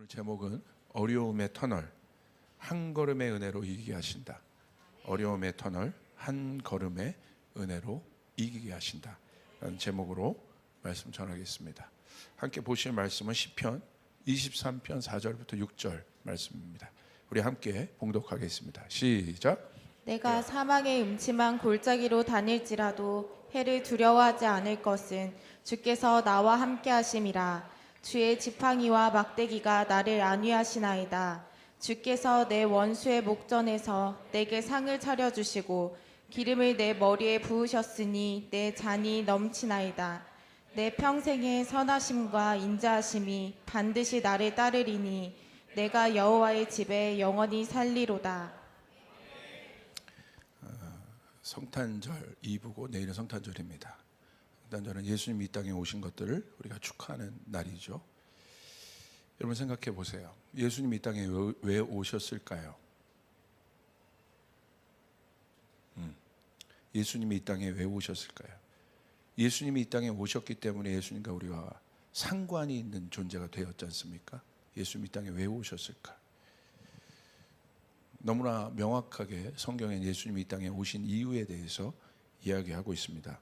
오늘 제목은 어려움의 터널, 한 걸음의 은혜로 이기게 하신다. 어려움의 터널, 한 걸음의 은혜로 이기게 하신다 라는 제목으로 말씀 전하겠습니다. 함께 보실 말씀은 시편 23편 4절부터 6절 말씀입니다. 우리 함께 봉독하겠습니다. 시작. 내가 사망의 음침한 골짜기로 다닐지라도 해를 두려워하지 않을 것은 주께서 나와 함께 하심이라. 주의 지팡이와 막대기가 나를 안위하시나이다. 주께서 내 원수의 목전에서 내게 상을 차려주시고 기름을 내 머리에 부으셨으니 내 잔이 넘치나이다. 내 평생의 선하심과 인자하심이 반드시 나를 따르리니 내가 여호와의 집에 영원히 살리로다. 성탄절 2부고 내일은 성탄절입니다. 성탄절은 예수님이 이 땅에 오신 것들을 우리가 축하하는 날이죠. 여러분 생각해 보세요. 예수님이 이 땅에 왜 오셨을까요? 예수님이 이 땅에 왜 오셨을까요? 예수님이 이 땅에 오셨기 때문에 예수님과 우리와 상관이 있는 존재가 되었지 않습니까? 예수님이 이 땅에 왜 오셨을까? 너무나 명확하게 성경엔 예수님이 이 땅에 오신 이유에 대해서 이야기하고 있습니다.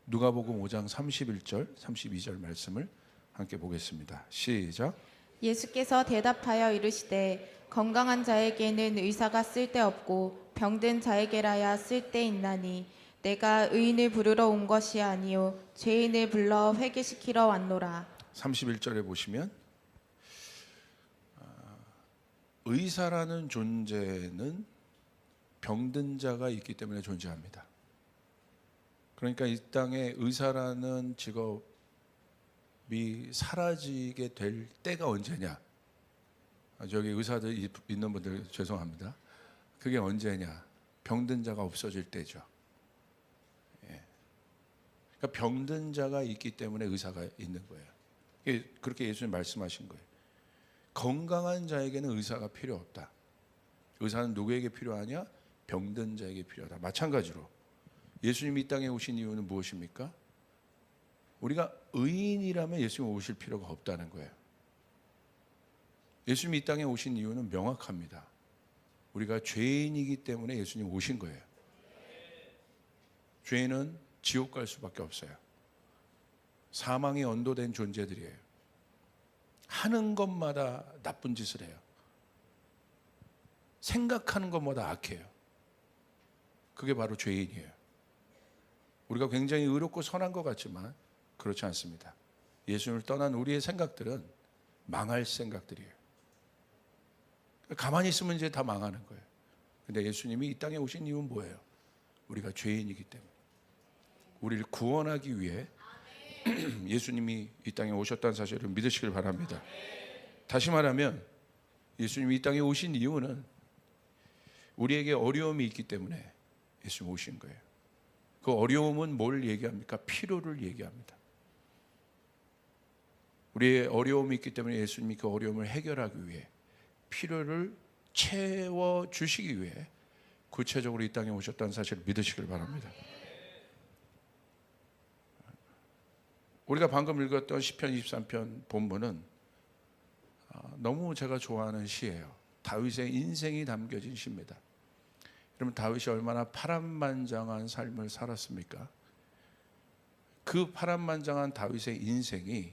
누가복음 5장 31절, 32절 말씀을 함께 보겠습니다. 시작. 예수께서 대답하여 이르시되 건강한 자에게는 의사가 쓸데없고 병든 자에게라야 쓸데있나니 내가 의인을 부르러 온 것이 아니요 죄인을 불러 회개시키러 왔노라. 31절에 보시면 의사라는 존재는 병든 자가 있기 때문에 존재합니다. 그러니까 이 땅에 의사라는 직업이 사라지게 될 때가 언제냐? 저기 의사들 있는 분들 죄송합니다. 그게 언제냐? 병든 자가 없어질 때죠. 예. 그러니까 병든 자가 있기 때문에 의사가 있는 거예요. 그렇게 예수님 말씀하신 거예요. 건강한 자에게는 의사가 필요 없다. 의사는 누구에게 필요하냐? 병든 자에게 필요하다. 마찬가지로 예수님이 이 땅에 오신 이유는 무엇입니까? 우리가 의인이라면 예수님이 오실 필요가 없다는 거예요. 예수님이 이 땅에 오신 이유는 명확합니다. 우리가 죄인이기 때문에 예수님 오신 거예요. 죄인은 지옥 갈 수밖에 없어요. 사망이 언도된 존재들이에요. 하는 것마다 나쁜 짓을 해요. 생각하는 것마다 악해요. 그게 바로 죄인이에요. 우리가 굉장히 의롭고 선한 것 같지만 그렇지 않습니다. 예수님을 떠난 우리의 생각들은 망할 생각들이에요. 가만히 있으면 이제 다 망하는 거예요. 근데 예수님이 이 땅에 오신 이유는 뭐예요? 우리가 죄인이기 때문에 우리를 구원하기 위해 예수님이 이 땅에 오셨다는 사실을 믿으시길 바랍니다. 다시 말하면 예수님이 이 땅에 오신 이유는 우리에게 어려움이 있기 때문에 예수님 오신 거예요. 그 어려움은 뭘 얘기합니까? 필요를 얘기합니다. 우리의 어려움이 있기 때문에 예수님이 그 어려움을 해결하기 위해 필요를 채워주시기 위해 구체적으로 이 땅에 오셨다는 사실을 믿으시길 바랍니다. 우리가 방금 읽었던 시편 23편 본문은 너무 제가 좋아하는 시예요. 다윗의 인생이 담겨진 시입니다. 여러분 다윗이 얼마나 파란만장한 삶을 살았습니까? 그 파란만장한 다윗의 인생이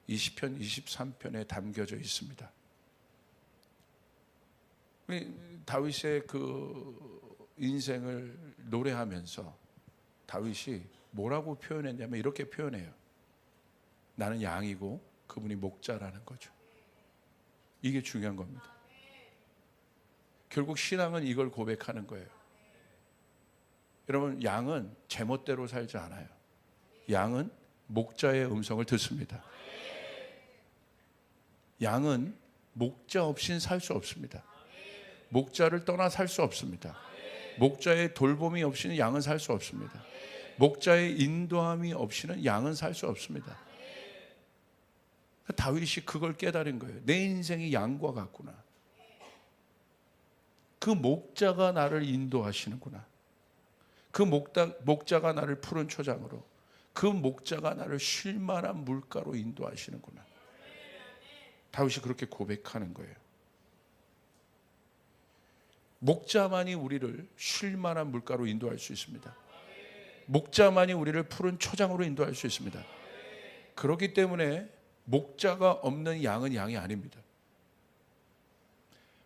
이 시편 23편에 담겨져 있습니다. 다윗의 그 인생을 노래하면서 다윗이 뭐라고 표현했냐면 이렇게 표현해요. 나는 양이고 그분이 목자라는 거죠. 이게 중요한 겁니다. 결국 신앙은 이걸 고백하는 거예요. 여러분 양은 제멋대로 살지 않아요. 양은 목자의 음성을 듣습니다. 양은 목자 없이는 살 수 없습니다. 목자를 떠나 살 수 없습니다. 목자의 돌봄이 없이는 양은 살 수 없습니다. 목자의 인도함이 없이는 양은 살 수 없습니다. 다윗이 그걸 깨달은 거예요. 내 인생이 양과 같구나. 그 목자가 나를 인도하시는구나. 그 목자가 나를 푸른 초장으로, 그 목자가 나를 쉴 만한 물가로 인도하시는구나. 다윗이 그렇게 고백하는 거예요. 목자만이 우리를 쉴 만한 물가로 인도할 수 있습니다. 목자만이 우리를 푸른 초장으로 인도할 수 있습니다. 그렇기 때문에 목자가 없는 양은 양이 아닙니다.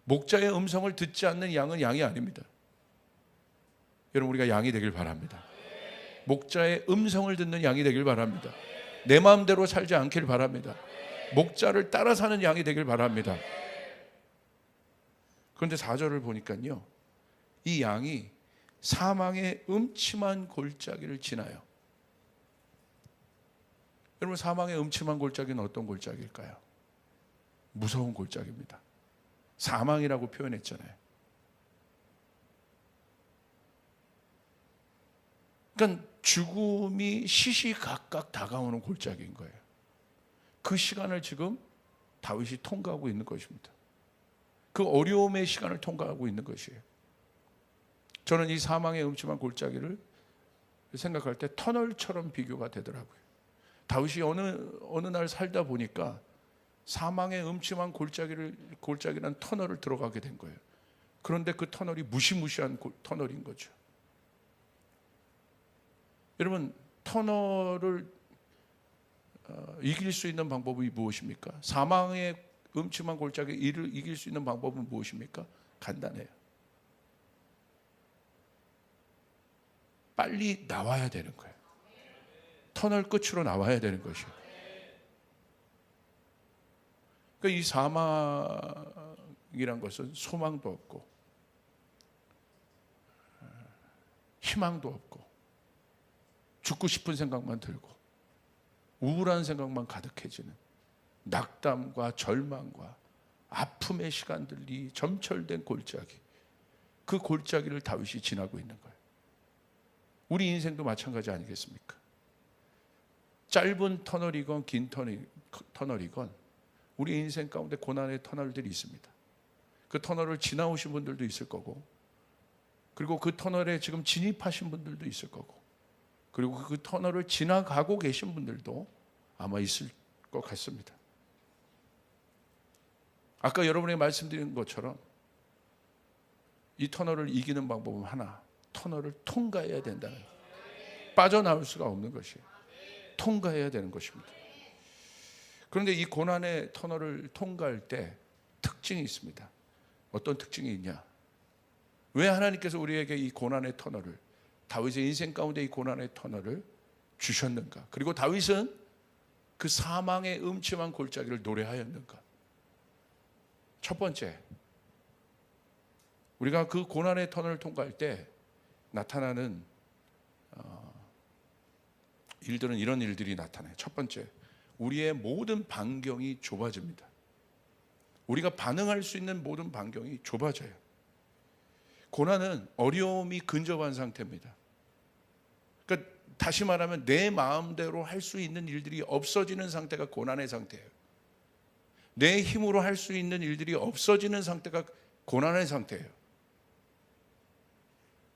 목자의 음성을 듣지 않는 양은 양이 아닙니다. 여러분, 우리가 양이 되길 바랍니다. 목자의 음성을 듣는 양이 되길 바랍니다. 내 마음대로 살지 않길 바랍니다. 목자를 따라 사는 양이 되길 바랍니다. 그런데 4절을 보니까요, 이 양이 사망의 음침한 골짜기를 지나요. 여러분, 사망의 음침한 골짜기는 어떤 골짜기일까요? 무서운 골짜기입니다. 사망이라고 표현했잖아요. 그러니까 죽음이 시시각각 다가오는 골짜기인 거예요. 그 시간을 지금 다윗이 통과하고 있는 것입니다. 그 어려움의 시간을 통과하고 있는 것이에요. 저는 이 사망의 음침한 골짜기를 생각할 때 터널처럼 비교가 되더라고요. 다윗이 어느 날 살다 보니까 사망의 음침한 골짜기라는 터널을 들어가게 된 거예요. 그런데 그 터널이 무시무시한 터널인 거죠. 여러분, 터널을 이길 수 있는 방법이 무엇입니까? 사망의 음침한 골짜기를 이길 수 있는 방법은 무엇입니까? 간단해요. 빨리 나와야 되는 거예요. 터널 끝으로 나와야 되는 것이에요. 그러니까 이 사망이란 것은 소망도 없고 희망도 없고 죽고 싶은 생각만 들고 우울한 생각만 가득해지는 낙담과 절망과 아픔의 시간들이 점철된 골짜기, 그 골짜기를 다윗이 지나고 있는 거예요. 우리 인생도 마찬가지 아니겠습니까? 짧은 터널이건 긴 터널이건 우리 인생 가운데 고난의 터널들이 있습니다. 그 터널을 지나오신 분들도 있을 거고, 그리고 그 터널에 지금 진입하신 분들도 있을 거고, 그리고 그 터널을 지나가고 계신 분들도 아마 있을 것 같습니다. 아까 여러분에게 말씀드린 것처럼 이 터널을 이기는 방법은 하나, 터널을 통과해야 된다는 거예요. 빠져나올 수가 없는 것이에요. 통과해야 되는 것입니다. 그런데 이 고난의 터널을 통과할 때 특징이 있습니다. 어떤 특징이 있냐? 왜 하나님께서 우리에게 이 고난의 터널을, 다윗의 인생 가운데 이 고난의 터널을 주셨는가? 그리고 다윗은 그 사망의 음침한 골짜기를 노래하였는가? 첫 번째, 우리가 그 고난의 터널을 통과할 때 나타나는 일들은 이런 일들이 나타나요. 첫 번째, 우리의 모든 반경이 좁아집니다. 우리가 반응할 수 있는 모든 반경이 좁아져요. 고난은 어려움이 근접한 상태입니다. 그러니까 다시 말하면 내 마음대로 할 수 있는 일들이 없어지는 상태가 고난의 상태예요. 내 힘으로 할 수 있는 일들이 없어지는 상태가 고난의 상태예요.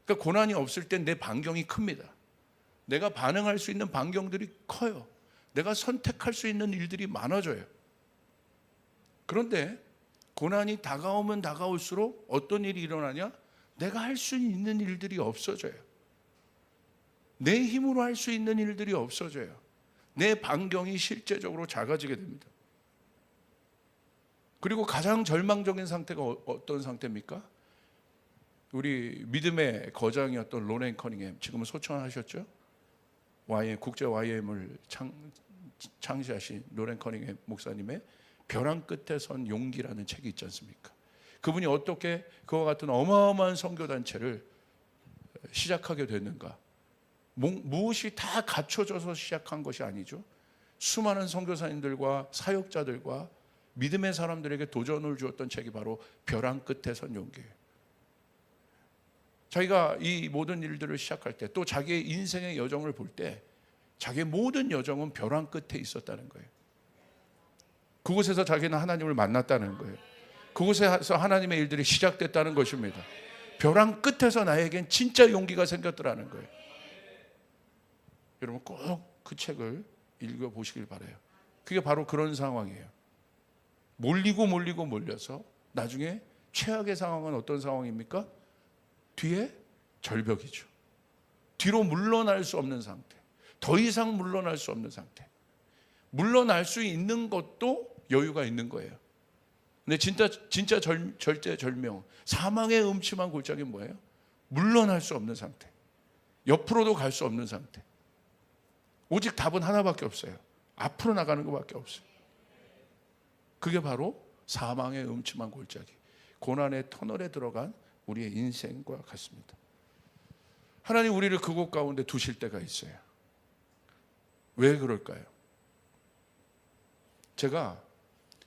그러니까 고난이 없을 때 내 반경이 큽니다. 내가 반응할 수 있는 반경들이 커요. 내가 선택할 수 있는 일들이 많아져요. 그런데 고난이 다가오면 다가올수록 어떤 일이 일어나냐? 내가 할 수 있는 일들이 없어져요. 내 힘으로 할 수 있는 일들이 없어져요. 내 반경이 실제적으로 작아지게 됩니다. 그리고 가장 절망적인 상태가 어떤 상태입니까? 우리 믿음의 거장이었던 로렌 커닝햄, 지금은 소천하셨죠? 국제 YM을 창시하신 로렌 커닝햄 목사님의 벼랑 끝에 선 용기라는 책이 있지 않습니까? 그분이 어떻게 그와 같은 어마어마한 선교단체를 시작하게 됐는가? 무엇이 다 갖춰져서 시작한 것이 아니죠. 수많은 선교사님들과 사역자들과 믿음의 사람들에게 도전을 주었던 책이 바로 벼랑 끝에 선 용기예요. 자기가 이 모든 일들을 시작할 때, 또 자기의 인생의 여정을 볼 때 자기의 모든 여정은 벼랑 끝에 있었다는 거예요. 그곳에서 자기는 하나님을 만났다는 거예요. 그곳에서 하나님의 일들이 시작됐다는 것입니다. 벼랑 끝에서 나에겐 진짜 용기가 생겼더라는 거예요. 여러분 꼭 그 책을 읽어보시길 바라요. 그게 바로 그런 상황이에요. 몰려서 나중에 최악의 상황은 어떤 상황입니까? 뒤에 절벽이죠. 뒤로 물러날 수 없는 상태. 더 이상 물러날 수 없는 상태. 물러날 수 있는 것도 여유가 있는 거예요. 근데 진짜 절대절명, 사망의 음침한 골짜기 뭐예요? 물러날 수 없는 상태. 옆으로도 갈 수 없는 상태. 오직 답은 하나밖에 없어요. 앞으로 나가는 것밖에 없어요. 그게 바로 사망의 음침한 골짜기, 고난의 터널에 들어간 우리의 인생과 같습니다. 하나님 우리를 그곳 가운데 두실 때가 있어요. 왜 그럴까요? 제가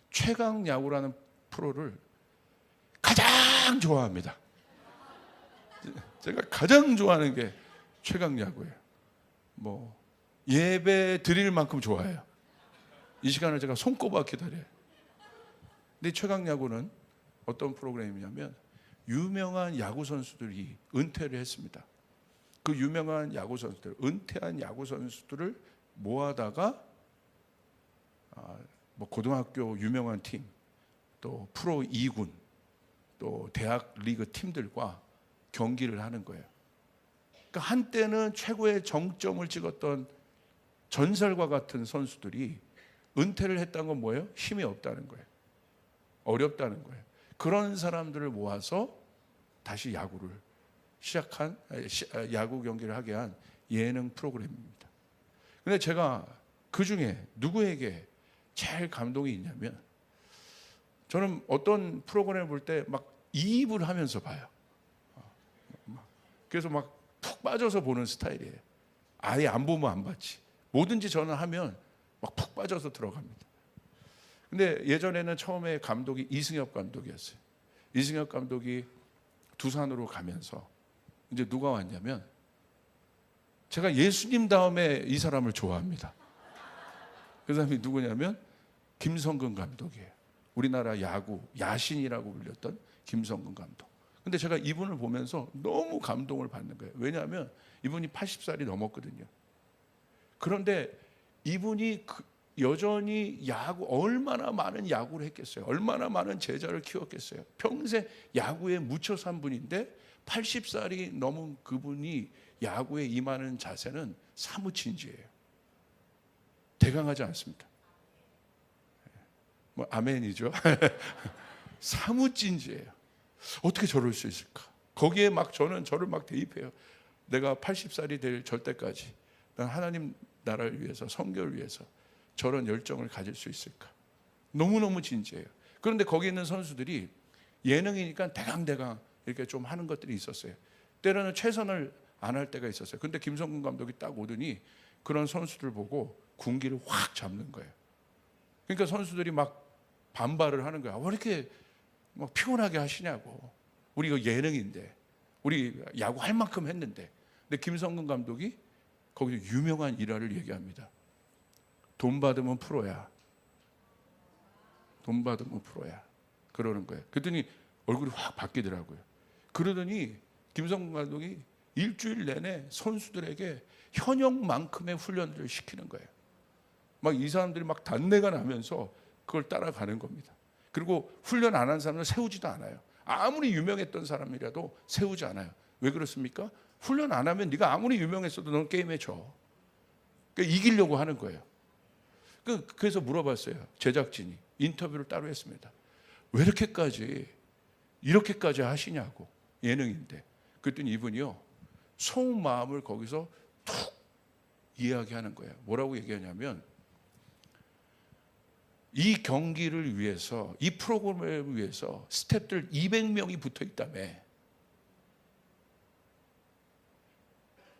최강 야구라는 프로를 가장 좋아합니다. 제가 가장 좋아하는 게 최강 야구예요. 뭐 예배 드릴 만큼 좋아해요. 이 시간을 제가 손꼽아 기다려요. 근데 최강 야구는 어떤 프로그램이냐면 유명한 야구 선수들이 은퇴를 했습니다. 그 유명한 야구 선수들, 은퇴한 야구 선수들을 모아다가 뭐 고등학교 유명한 팀, 또 프로 2군, 또 대학 리그 팀들과 경기를 하는 거예요. 그러니까 한때는 최고의 정점을 찍었던 전설과 같은 선수들이 은퇴를 했다는 건 뭐예요? 힘이 없다는 거예요. 어렵다는 거예요. 그런 사람들을 모아서 다시 야구를 시작한 야구 경기를 하게 한 예능 프로그램입니다. 근데 제가 그 중에 누구에게 제일 감동이 있냐면, 저는 어떤 프로그램을 볼 때 막 이입을 하면서 봐요. 그래서 막 푹 빠져서 보는 스타일이에요. 아예 안 보면 안 봤지. 뭐든지 저는 하면 막 푹 빠져서 들어갑니다. 근데 예전에는 처음에 감독이 이승엽 감독이었어요. 이승엽 감독이 두산으로 가면서 이제 누가 왔냐면, 제가 예수님 다음에 이 사람을 좋아합니다. 그 사람이 누구냐면 김성근 감독이에요. 우리나라 야구 야신이라고 불렸던 김성근 감독. 근데 제가 이분을 보면서 너무 감동을 받는 거예요. 왜냐하면 이분이 80살이 넘었거든요. 그런데 이분이 여전히 얼마나 많은 야구를 했겠어요. 얼마나 많은 제자를 키웠겠어요. 평생 야구에 묻혀 산 분인데 80살이 넘은 그분이 야구에 임하는 자세는 사뭇 진지해요. 대강하지 않습니다. 뭐 아멘이죠. 사뭇 진지해요. 어떻게 저럴 수 있을까? 거기에 막 저를 막 대입해요. 내가 80살이 될 절때까지 난 하나님 나라를 위해서, 성교를 위해서 저런 열정을 가질 수 있을까? 너무너무 진지해요. 그런데 거기 있는 선수들이 예능이니까 대강대강 이렇게 좀 하는 것들이 있었어요. 때로는 최선을 안 할 때가 있었어요. 근데 김성근 감독이 딱 오더니 그런 선수들 보고 군기를 확 잡는 거예요. 그러니까 선수들이 막 반발을 하는 거야. 왜 이렇게 막 피곤하게 하시냐고. 우리 이거 예능인데, 우리 야구 할 만큼 했는데. 근데 김성근 감독이 거기서 유명한 일화를 얘기합니다. 돈 받으면 프로야. 돈 받으면 프로야. 그러는 거예요. 그랬더니 얼굴이 확 바뀌더라고요. 그러더니 김성근 감독이 일주일 내내 선수들에게 현역만큼의 훈련을 시키는 거예요. 막 이 사람들이 막 단내가 나면서 그걸 따라가는 겁니다. 그리고 훈련 안 한 사람은 세우지도 않아요. 아무리 유명했던 사람이라도 세우지 않아요. 왜 그렇습니까? 훈련 안 하면 네가 아무리 유명했어도 넌 게임에 져. 그러니까 이기려고 하는 거예요. 그래서 물어봤어요. 제작진이 인터뷰를 따로 했습니다. 왜 이렇게까지 하시냐고. 예능인데. 그랬더니 이분이요, 속마음을 거기서 툭 이야기하는 거예요. 뭐라고 얘기하냐면, 이 경기를 위해서, 이 프로그램을 위해서 스태프들 200명이 붙어 있다며.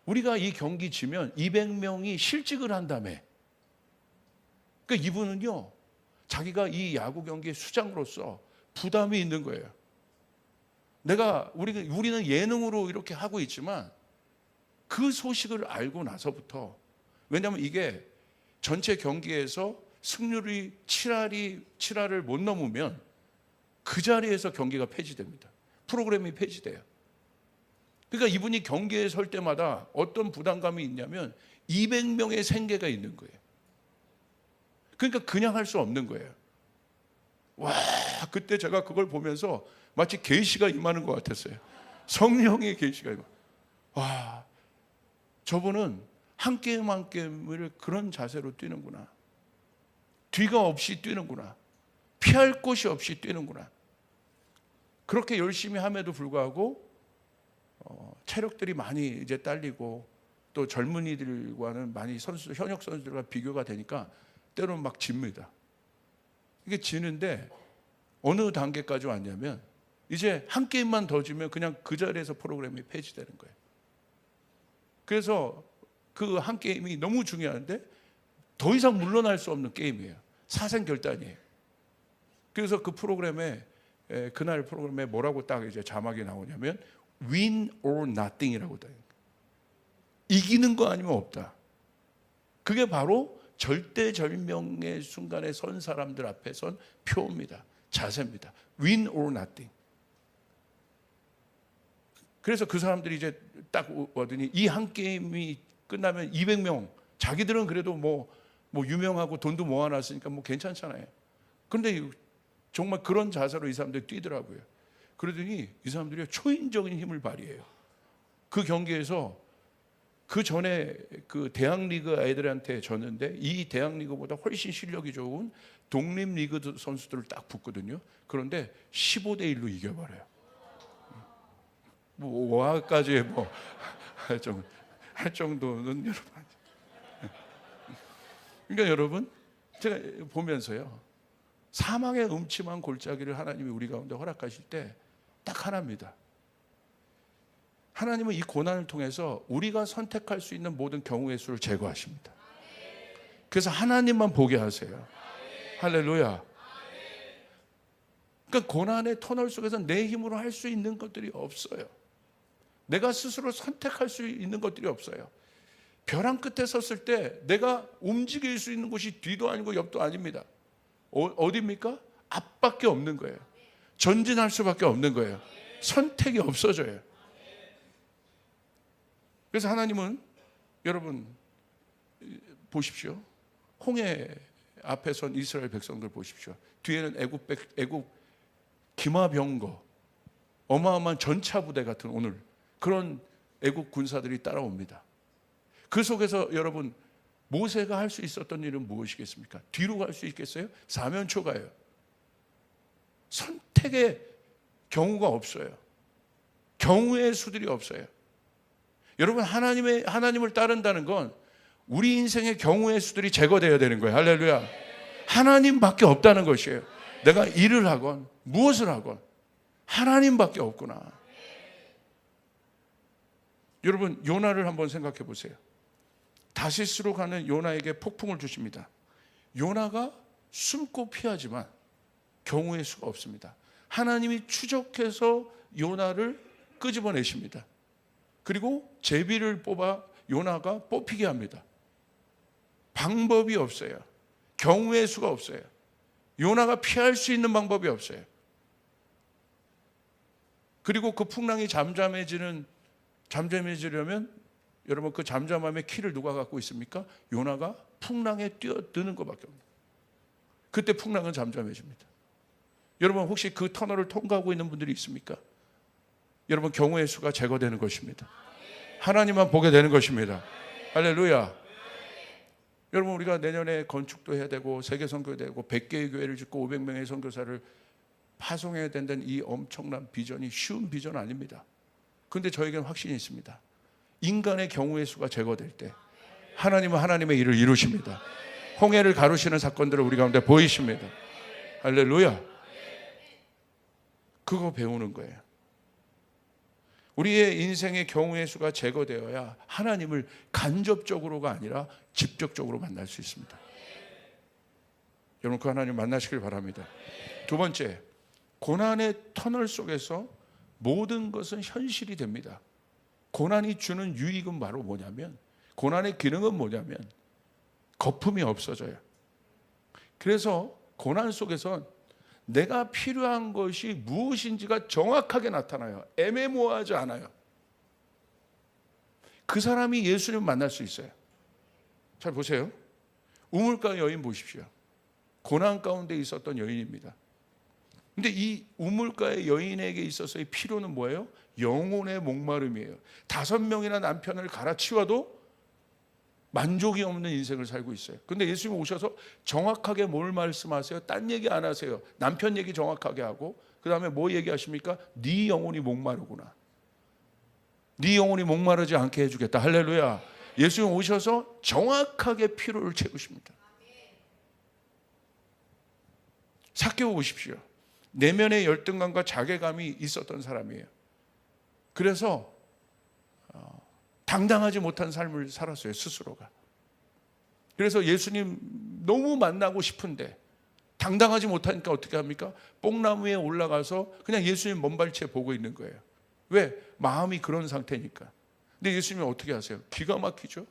우리가 이 경기 지면 200명이 실직을 한다며. 그러니까 이분은요, 자기가 이 야구 경기의 수장으로서 부담이 있는 거예요. 우리는 예능으로 이렇게 하고 있지만 그 소식을 알고 나서부터, 왜냐하면 이게 전체 경기에서 승률이 7할을 못 넘으면 그 자리에서 경기가 폐지됩니다. 프로그램이 폐지돼요. 그러니까 이분이 경기에 설 때마다 어떤 부담감이 있냐면 200명의 생계가 있는 거예요. 그러니까 그냥 할 수 없는 거예요. 와, 그때 제가 그걸 보면서 마치 계시가 임하는 것 같았어요. 성령의 계시가 임하. 와, 저분은 한 게임 한 게임을 그런 자세로 뛰는구나. 뒤가 없이 뛰는구나. 피할 곳이 없이 뛰는구나. 그렇게 열심히 함에도 불구하고 체력들이 많이 이제 딸리고 또 젊은이들과는 많이 현역 선수들과 비교가 되니까 때로는 막 집니다. 이게 지는데 어느 단계까지 왔냐면 이제 한 게임만 더 지면 그냥 그 자리에서 프로그램이 폐지되는 거예요. 그래서 그 한 게임이 너무 중요한데 더 이상 물러날 수 없는 게임이에요. 사생결단이에요. 그래서 그 프로그램에 그날 프로그램에 뭐라고 딱 이제 자막이 나오냐면 win or nothing이라고 돼. 이기는 거 아니면 없다. 그게 바로 절대절명의 순간에 선 사람들 앞에 선 표입니다. 자세입니다. win or nothing. 그래서 그 사람들이 이제 딱 오더니 이 한 게임이 끝나면 200명, 자기들은 그래도 뭐 유명하고 돈도 모아놨으니까 뭐 괜찮잖아요. 그런데 정말 그런 자세로 이 사람들이 뛰더라고요. 그러더니 이 사람들이 초인적인 힘을 발휘해요. 그 경기에서 그 전에 그 대학리그 애들한테 졌는데 이 대학리그보다 훨씬 실력이 좋은 독립리그 선수들을 딱 붙거든요. 그런데 15대 1로 이겨버려요. 뭐 와까지 뭐 할 정도는 여러분. 그러니까 여러분 제가 보면서요. 사망의 음침한 골짜기를 하나님이 우리 가운데 허락하실 때 딱 하나입니다. 하나님은 이 고난을 통해서 우리가 선택할 수 있는 모든 경우의 수를 제거하십니다. 그래서 하나님만 보게 하세요. 할렐루야. 그러니까 고난의 터널 속에서 내 힘으로 할 수 있는 것들이 없어요. 내가 스스로 선택할 수 있는 것들이 없어요. 벼랑 끝에 섰을 때 내가 움직일 수 있는 곳이 뒤도 아니고 옆도 아닙니다. 어디입니까? 앞밖에 없는 거예요. 전진할 수밖에 없는 거예요. 선택이 없어져요. 그래서 하나님은 여러분 보십시오. 홍해 앞에 선 이스라엘 백성들 보십시오. 뒤에는 애굽 기마병거 어마어마한 전차 부대 같은 오늘 그런 애국 군사들이 따라옵니다. 그 속에서 여러분 모세가 할 수 있었던 일은 무엇이겠습니까? 뒤로 갈 수 있겠어요? 사면초가예요. 선택의 경우가 없어요. 경우의 수들이 없어요. 여러분 하나님을 따른다는 건 우리 인생의 경우의 수들이 제거되어야 되는 거예요. 할렐루야. 하나님밖에 없다는 것이에요. 내가 일을 하건 무엇을 하건 하나님밖에 없구나. 여러분 요나를 한번 생각해 보세요. 다시스로 가는 요나에게 폭풍을 주십니다. 요나가 숨고 피하지만 경우의 수가 없습니다. 하나님이 추적해서 요나를 끄집어내십니다. 그리고 제비를 뽑아 요나가 뽑히게 합니다. 방법이 없어요. 경우의 수가 없어요. 요나가 피할 수 있는 방법이 없어요. 그리고 그 풍랑이 잠잠해지려면 여러분 그 잠잠함의 키를 누가 갖고 있습니까? 요나가 풍랑에 뛰어드는 것밖에 없습니다. 그때 풍랑은 잠잠해집니다. 여러분 혹시 그 터널을 통과하고 있는 분들이 있습니까? 여러분 경우의 수가 제거되는 것입니다. 하나님만 보게 되는 것입니다. 할렐루야. 여러분 우리가 내년에 건축도 해야 되고 세계 선교도 되고 100개의 교회를 짓고 500명의 선교사를 파송해야 된다는 이 엄청난 비전이 쉬운 비전 아닙니다. 그런데 저에게는 확신이 있습니다. 인간의 경우의 수가 제거될 때 하나님은 하나님의 일을 이루십니다. 홍해를 가르시는 사건들을 우리 가운데 보이십니다. 할렐루야. 그거 배우는 거예요. 우리의 인생의 경우의 수가 제거되어야 하나님을 간접적으로가 아니라 직접적으로 만날 수 있습니다. 여러분 그 하나님 만나시길 바랍니다. 두 번째, 고난의 터널 속에서 모든 것은 현실이 됩니다. 고난이 주는 유익은 바로 뭐냐면, 고난의 기능은 뭐냐면 거품이 없어져요. 그래서 고난 속에선 내가 필요한 것이 무엇인지가 정확하게 나타나요. 애매모호하지 않아요. 그 사람이 예수님을 만날 수 있어요. 잘 보세요. 우물가 여인 보십시오. 고난 가운데 있었던 여인입니다. 근데 이 우물가의 여인에게 있어서의 필요는 뭐예요? 영혼의 목마름이에요. 5명이나 남편을 갈아치워도 만족이 없는 인생을 살고 있어요. 근데 예수님 오셔서 정확하게 뭘 말씀하세요? 딴 얘기 안 하세요. 남편 얘기 정확하게 하고, 그 다음에 뭐 얘기하십니까? 네 영혼이 목마르구나. 네 영혼이 목마르지 않게 해주겠다. 할렐루야. 예수님 오셔서 정확하게 필요를 채우십니다. 삭개오 보십시오. 내면의 열등감과 자괴감이 있었던 사람이에요. 그래서 당당하지 못한 삶을 살았어요, 스스로가. 그래서 예수님 너무 만나고 싶은데 당당하지 못하니까 어떻게 합니까? 뽕나무 위에 올라가서 그냥 예수님 먼발치에 보고 있는 거예요. 왜? 마음이 그런 상태니까. 근데 예수님이 어떻게 하세요? 기가 막히죠.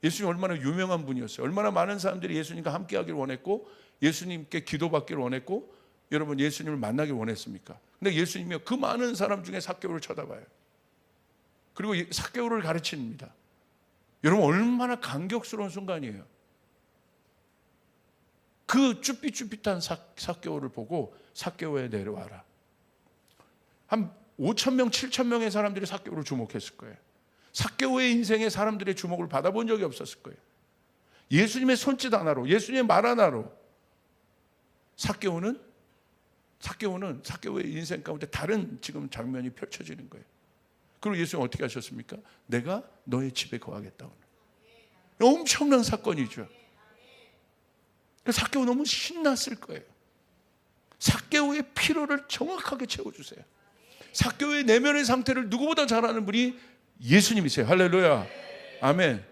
예수님 얼마나 유명한 분이었어요. 얼마나 많은 사람들이 예수님과 함께 하기를 원했고, 예수님께 기도받기를 원했고, 여러분 예수님을 만나길 원했습니까? 근데 예수님이 그 많은 사람 중에 삭개오를 쳐다봐요. 그리고 삭개오를 가르칩니다. 여러분 얼마나 감격스러운 순간이에요. 그 쭈삣쭈삣한 삭개오를 보고 삭개오에 내려와라. 한 5,000명, 7,000명의 사람들이 삭개오를 주목했을 거예요. 삭개오의 인생에 사람들의 주목을 받아본 적이 없었을 거예요. 예수님의 손짓 하나로, 예수님의 말 하나로 삭개오는 삭개오의 인생 가운데 다른 지금 장면이 펼쳐지는 거예요. 그리고 예수님 어떻게 하셨습니까? 내가 너의 집에 거하겠다. 엄청난 사건이죠. 삭개오 너무 신났을 거예요. 삭개오의 필요를 정확하게 채워주세요. 삭개오의 내면의 상태를 누구보다 잘 아는 분이 예수님이세요. 할렐루야. 아멘.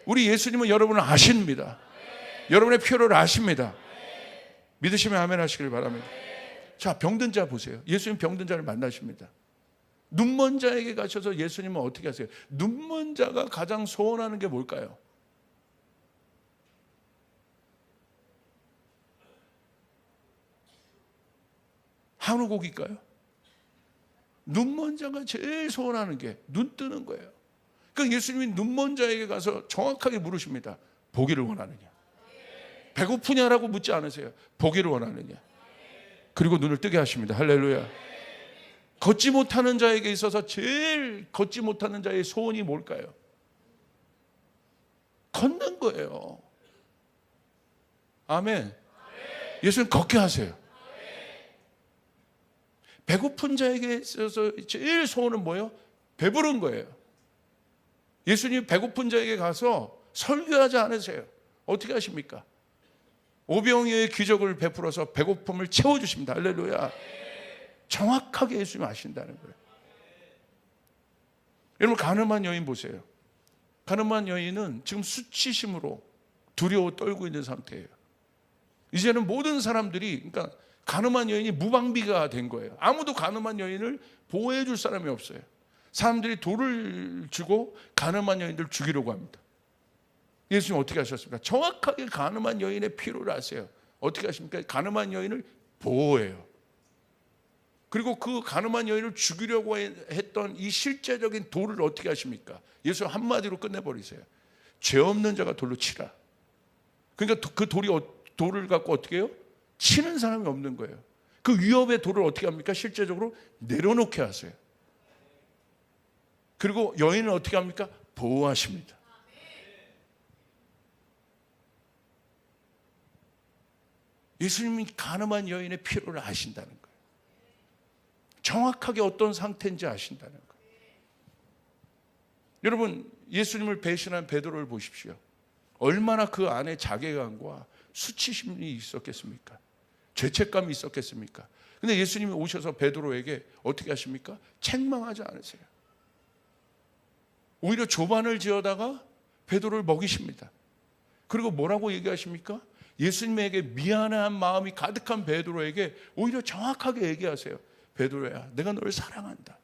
우리 예수님은 여러분을 아십니다. 여러분의 필요를 아십니다. 믿으시면 아멘 하시길 바랍니다. 자, 병든 자 보세요. 예수님 병든 자를 만나십니다. 눈먼 자에게 가셔서 예수님은 어떻게 하세요? 눈먼 자가 가장 소원하는 게 뭘까요? 한우고기일까요? 눈먼 자가 제일 소원하는 게 눈 뜨는 거예요. 그러니까 예수님이 눈먼 자에게 가서 정확하게 물으십니다. 보기를 원하느냐? 배고프냐라고 묻지 않으세요. 보기를 원하느냐? 그리고 눈을 뜨게 하십니다. 할렐루야. 걷지 못하는 자에게 있어서 제일 걷지 못하는 자의 소원이 뭘까요? 걷는 거예요. 아멘. 예수님 걷게 하세요. 배고픈 자에게 있어서 제일 소원은 뭐예요? 배부른 거예요. 예수님 배고픈 자에게 가서 설교하지 않으세요. 어떻게 하십니까? 오병이어의 기적을 베풀어서 배고픔을 채워주십니다. 할렐루야. 정확하게 예수님이 아신다는 거예요. 여러분 가늠한 여인 보세요. 가늠한 여인은 지금 수치심으로 두려워 떨고 있는 상태예요. 이제는 모든 사람들이, 그러니까 가늠한 여인이 무방비가 된 거예요. 아무도 가늠한 여인을 보호해 줄 사람이 없어요. 사람들이 돌을 주고 가늠한 여인들 죽이려고 합니다. 예수님 어떻게 하셨습니까? 정확하게 가늠한 여인의 필요를 아세요. 어떻게 하십니까? 가늠한 여인을 보호해요. 그리고 그 가늠한 여인을 죽이려고 했던 이 실제적인 돌을 어떻게 하십니까? 예수님 한마디로 끝내버리세요. 죄 없는 자가 돌로 치라. 그러니까 그 돌을 갖고 어떻게 해요? 치는 사람이 없는 거예요. 그 위협의 돌을 어떻게 합니까? 실제적으로 내려놓게 하세요. 그리고 여인은 어떻게 합니까? 보호하십니다. 예수님이 가늠한 여인의 필요를 아신다는 거예요. 정확하게 어떤 상태인지 아신다는 거예요. 여러분 예수님을 배신한 베드로를 보십시오. 얼마나 그 안에 자괴감과 수치심이 있었겠습니까? 죄책감이 있었겠습니까? 근데 예수님이 오셔서 베드로에게 어떻게 하십니까? 책망하지 않으세요. 오히려 조반을 지어다가 베드로를 먹이십니다. 그리고 뭐라고 얘기하십니까? 예수님에게 미안한 마음이 가득한 베드로에게 오히려 정확하게 얘기하세요. 베드로야, 내가 너를 사랑한다.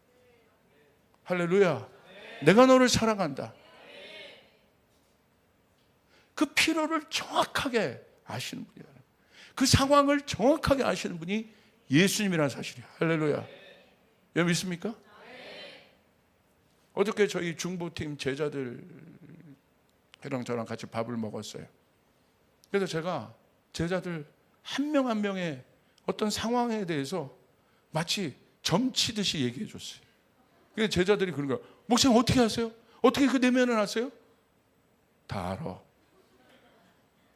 할렐루야. 내가 너를 사랑한다. 그 필요를 정확하게 아시는 분이다. 그 상황을 정확하게 아시는 분이 예수님이라는 사실이에요. 할렐루야. 여러분 믿습니까? 어저께 저희 중보팀 제자들이랑 저랑 같이 밥을 먹었어요. 그래서 제가 제자들 한 명 한 명의 어떤 상황에 대해서 마치 점치듯이 얘기해 줬어요. 그래서 제자들이 그런 거야. 목사님 어떻게 하세요? 어떻게 그 내면을 아세요? 다 알아.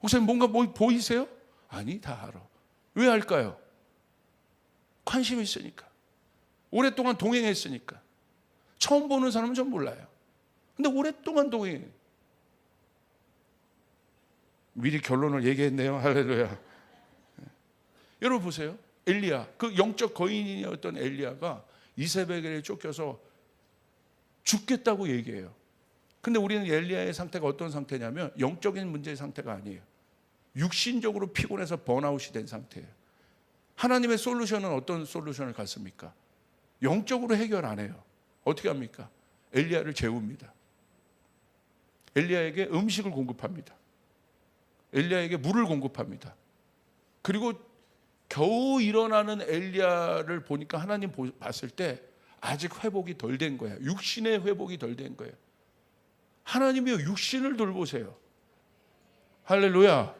목사님 뭔가 뭐 보이세요? 아니, 다 알아. 왜 알까요? 관심이 있으니까. 오랫동안 동행했으니까. 처음 보는 사람은 좀 몰라요. 근데 오랫동안 동행해. 미리 결론을 얘기했네요. 할렐루야. 여러분 보세요. 엘리야, 그 영적 거인이었던 엘리야가 이세벨에게 쫓겨서 죽겠다고 얘기해요. 근데 우리는 엘리야의 상태가 어떤 상태냐면 영적인 문제의 상태가 아니에요. 육신적으로 피곤해서 번아웃이 된 상태예요. 하나님의 솔루션은 어떤 솔루션을 갖습니까? 영적으로 해결 안 해요. 어떻게 합니까? 엘리야를 재웁니다. 엘리야에게 음식을 공급합니다. 엘리야에게 물을 공급합니다. 그리고 겨우 일어나는 엘리야를 보니까 하나님 봤을 때 아직 회복이 덜 된 거예요. 육신의 회복이 덜 된 거예요. 하나님이요, 육신을 돌보세요. 할렐루야.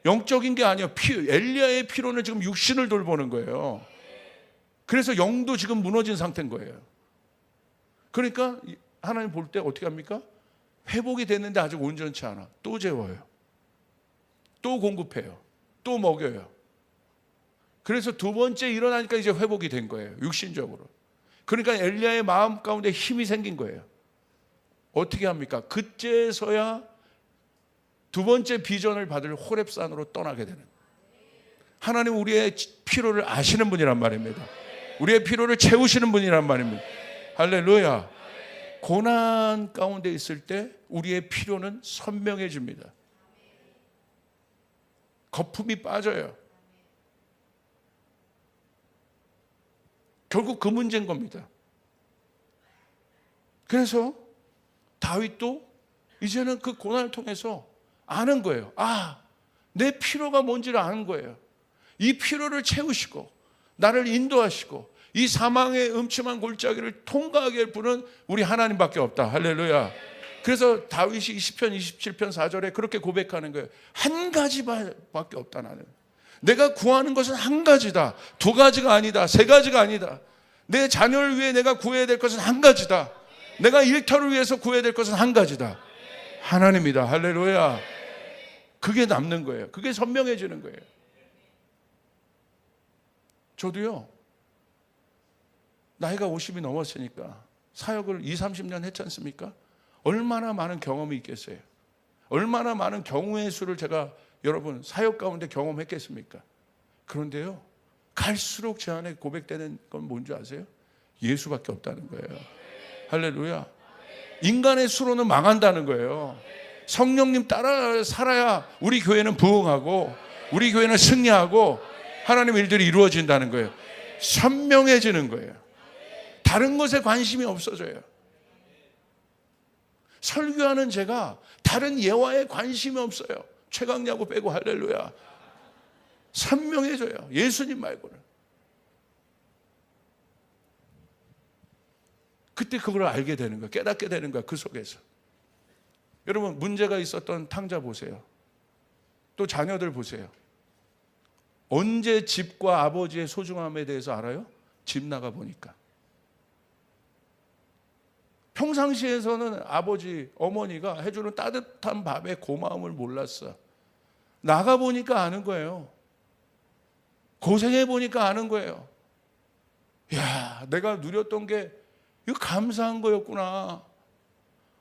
영적인 게 아니야. 엘리야의 피로는 지금 육신을 돌보는 거예요. 그래서 영도 지금 무너진 상태인 거예요. 그러니까 하나님 볼 때 어떻게 합니까? 회복이 됐는데 아직 온전치 않아. 또 재워요. 또 공급해요. 또 먹여요. 그래서 두 번째 일어나니까 이제 회복이 된 거예요. 육신적으로. 그러니까 엘리야의 마음 가운데 힘이 생긴 거예요. 어떻게 합니까? 그때서야 두 번째 비전을 받을 호렙산으로 떠나게 되는. 하나님 우리의 피로를 아시는 분이란 말입니다. 우리의 피로를 채우시는 분이란 말입니다. 할렐루야. 고난 가운데 있을 때 우리의 피로는 선명해집니다. 거품이 빠져요. 결국 그 문제인 겁니다. 그래서 다윗도 이제는 그 고난을 통해서 아는 거예요. 아, 내 피로가 뭔지를 아는 거예요. 이 피로를 채우시고 나를 인도하시고 이 사망의 음침한 골짜기를 통과하게 할 분은 우리 하나님밖에 없다. 할렐루야. 그래서 다윗이 시편 27편 4절에 그렇게 고백하는 거예요. 한 가지밖에 없다. 나는 내가 구하는 것은 한 가지다. 두 가지가 아니다. 세 가지가 아니다. 내 자녀를 위해 내가 구해야 될 것은 한 가지다. 내가 일터를 위해서 구해야 될 것은 한 가지다. 하나님이다. 할렐루야. 그게 남는 거예요. 그게 선명해지는 거예요. 저도요, 나이가 50이 넘었으니까 사역을 20, 30년 했지 않습니까? 얼마나 많은 경험이 있겠어요. 얼마나 많은 경우의 수를 제가 여러분 사역 가운데 경험했겠습니까? 그런데요, 갈수록 제 안에 고백되는 건 뭔지 아세요? 예수밖에 없다는 거예요. 할렐루야. 인간의 수로는 망한다는 거예요. 성령님 따라 살아야 우리 교회는 부흥하고 우리 교회는 승리하고 하나님의 일들이 이루어진다는 거예요. 선명해지는 거예요. 다른 것에 관심이 없어져요. 설교하는 제가 다른 예화에 관심이 없어요. 최강야구 빼고. 할렐루야. 선명해져요. 예수님 말고는. 그때 그걸 알게 되는 거예요. 깨닫게 되는 거예요. 그 속에서. 여러분, 문제가 있었던 탕자 보세요. 또 자녀들 보세요. 언제 집과 아버지의 소중함에 대해서 알아요? 집 나가 보니까. 평상시에서는 아버지, 어머니가 해주는 따뜻한 밥의 고마움을 몰랐어. 나가 보니까 아는 거예요. 고생해 보니까 아는 거예요. 야, 내가 누렸던 게 이거 감사한 거였구나.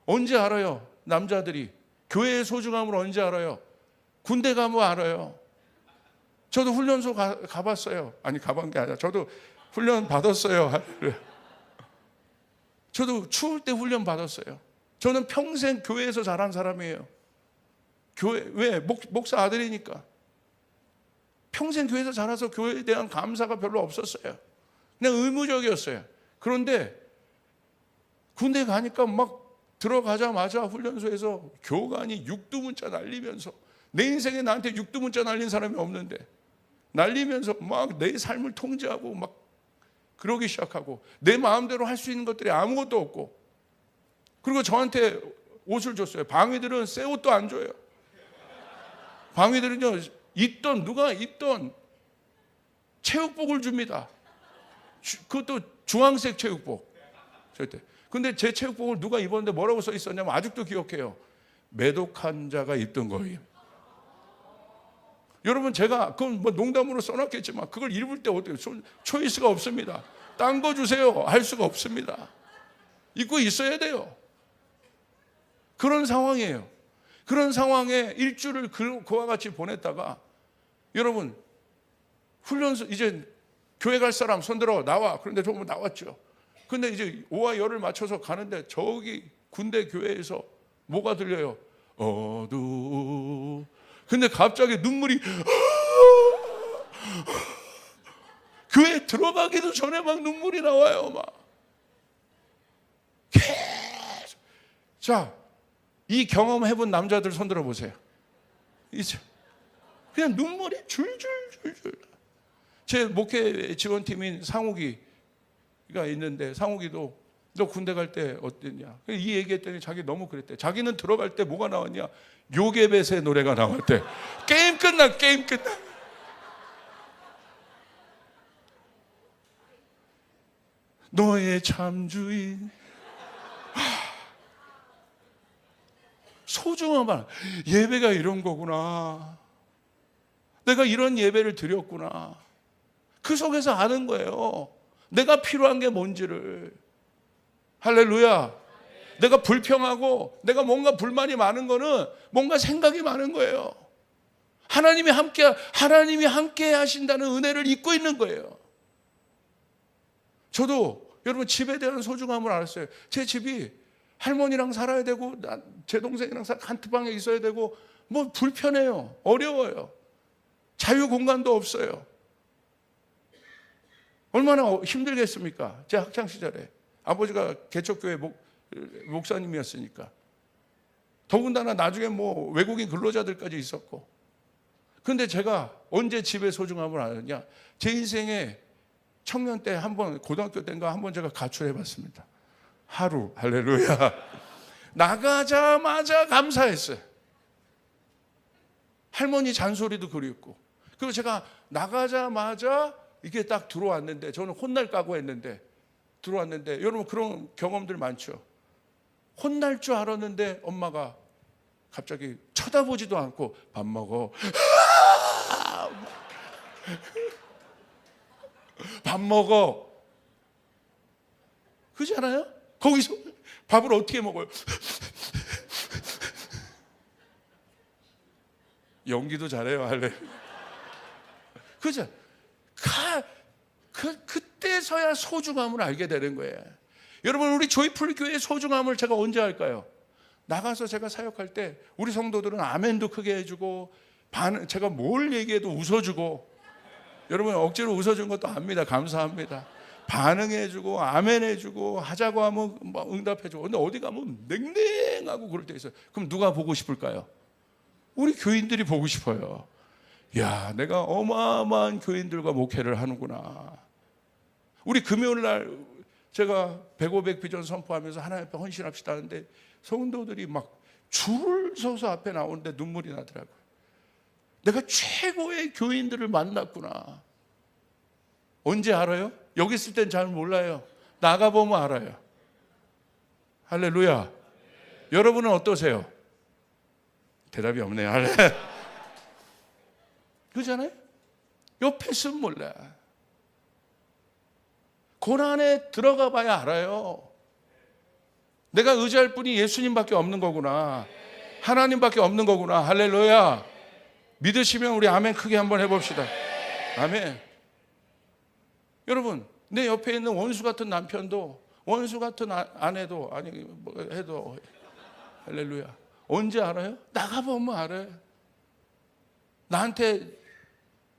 언제 알아요? 남자들이 교회의 소중함을 언제 알아요? 군대 가면 알아요. 저도 훈련소 가봤어요. 아니, 가본 게 아니라 저도 훈련 받았어요. 저도 추울 때 훈련 받았어요. 저는 평생 교회에서 자란 사람이에요. 교회, 왜? 목사 아들이니까. 평생 교회에서 자라서 교회에 대한 감사가 별로 없었어요. 그냥 의무적이었어요. 그런데 군대 가니까 막 들어가자마자 훈련소에서 교관이 육두문자 날리면서, 내 인생에 나한테 육두문자 날린 사람이 없는데 날리면서 막 내 삶을 통제하고 막 그러기 시작하고, 내 마음대로 할 수 있는 것들이 아무것도 없고, 그리고 저한테 옷을 줬어요. 방위들은 새 옷도 안 줘요. 방위들은요, 입던, 누가 입던 체육복을 줍니다. 그것도 주황색 체육복. 절대. 근데 제 체육복을 누가 입었는데 뭐라고 써 있었냐면 아직도 기억해요. 매독한 자가 입던 거예요. 여러분, 제가 그건 뭐 농담으로 써놨겠지만 그걸 입을 때 어떻게 초이스가 없습니다. 딴 거 주세요 할 수가 없습니다. 입고 있어야 돼요. 그런 상황이에요. 그런 상황에 일주를 그와 같이 보냈다가, 여러분, 훈련소 이제 교회 갈 사람 손들어 나와. 그런데 정말 나왔죠. 근데 이제 오와 열을 맞춰서 가는데 저기 군대 교회에서 뭐가 들려요? 근데 갑자기 눈물이 교회 들어가기도 전에 막 눈물이 나와요. 막 계속. 자, 이 경험 해본 남자들 손들어 보세요. 이제 그냥 눈물이 줄줄줄줄. 제 목회 지원팀인 상욱이가 있는데, 상욱이도 너 군대 갈 때 어땠냐? 이 얘기했더니 자기 너무 그랬대. 자기는 들어갈 때 뭐가 나왔냐? 요게벳의 노래가 나왔대. 게임 끝나. 너의 참 주인. 소중함. 예배가 이런 거구나. 내가 이런 예배를 드렸구나. 그 속에서 아는 거예요. 내가 필요한 게 뭔지를. 할렐루야. 내가 불평하고 내가 뭔가 불만이 많은 거는 뭔가 생각이 많은 거예요. 하나님이 함께 하신다는 은혜를 잊고 있는 거예요. 저도 여러분 집에 대한 소중함을 알았어요. 제 집이 할머니랑 살아야 되고 제 동생이랑 한트방에 있어야 되고 뭐 불편해요. 어려워요. 자유 공간도 없어요. 얼마나 힘들겠습니까? 제 학창 시절에 아버지가 개척교회 목사님이었으니까. 더군다나 나중에 뭐 외국인 근로자들까지 있었고. 근데 제가 언제 집의 소중함을 알았냐? 제 인생에 청년 때 한번, 고등학교 때인가 한번 제가 가출해 봤습니다. 하루. 할렐루야. 나가자마자 감사했어요. 할머니 잔소리도 그리웠고. 그리고 제가 나가자마자 이게 딱 들어왔는데, 저는 혼날 각오했는데 들어왔는데, 여러분 그런 경험들 많죠. 혼날 줄 알았는데 엄마가 갑자기 쳐다보지도 않고 밥 먹어. 밥 먹어. 그렇지 않아요? 거기서 밥을 어떻게 먹어요? 연기도 잘해요. 할래. 그죠? 그때서야 소중함을 알게 되는 거예요. 여러분, 우리 조이풀 교회의 소중함을 제가 언제 알까요? 나가서 제가 사역할 때 우리 성도들은 아멘도 크게 해주고, 제가 뭘 얘기해도 웃어주고, 여러분 억지로 웃어준 것도 압니다. 감사합니다. 반응해주고 아멘해주고 하자고 하면 응답해주고. 근데 어디 가면 냉랭하고 그럴 때 있어요. 그럼 누가 보고 싶을까요? 우리 교인들이 보고 싶어요. 야, 내가 어마어마한 교인들과 목회를 하는구나. 우리 금요일 날 제가 100, 비전 선포하면서 하나님 앞에 헌신합시다 하는데 성도들이 막 줄을 서서 앞에 나오는데 눈물이 나더라고요. 내가 최고의 교인들을 만났구나. 언제 알아요? 여기 있을 땐 잘 몰라요. 나가보면 알아요. 할렐루야. 여러분은 어떠세요? 대답이 없네요. 그렇잖아요? 옆에 있으면 몰라. 고난에 들어가 봐야 알아요. 내가 의지할 분이 예수님밖에 없는 거구나. 하나님밖에 없는 거구나. 할렐루야. 믿으시면 우리 아멘 크게 한번 해봅시다. 아멘. 여러분, 내 옆에 있는 원수 같은 남편도, 원수 같은 아내도, 아니 뭐 해도, 할렐루야. 언제 알아요? 나가보면 알아요. 나한테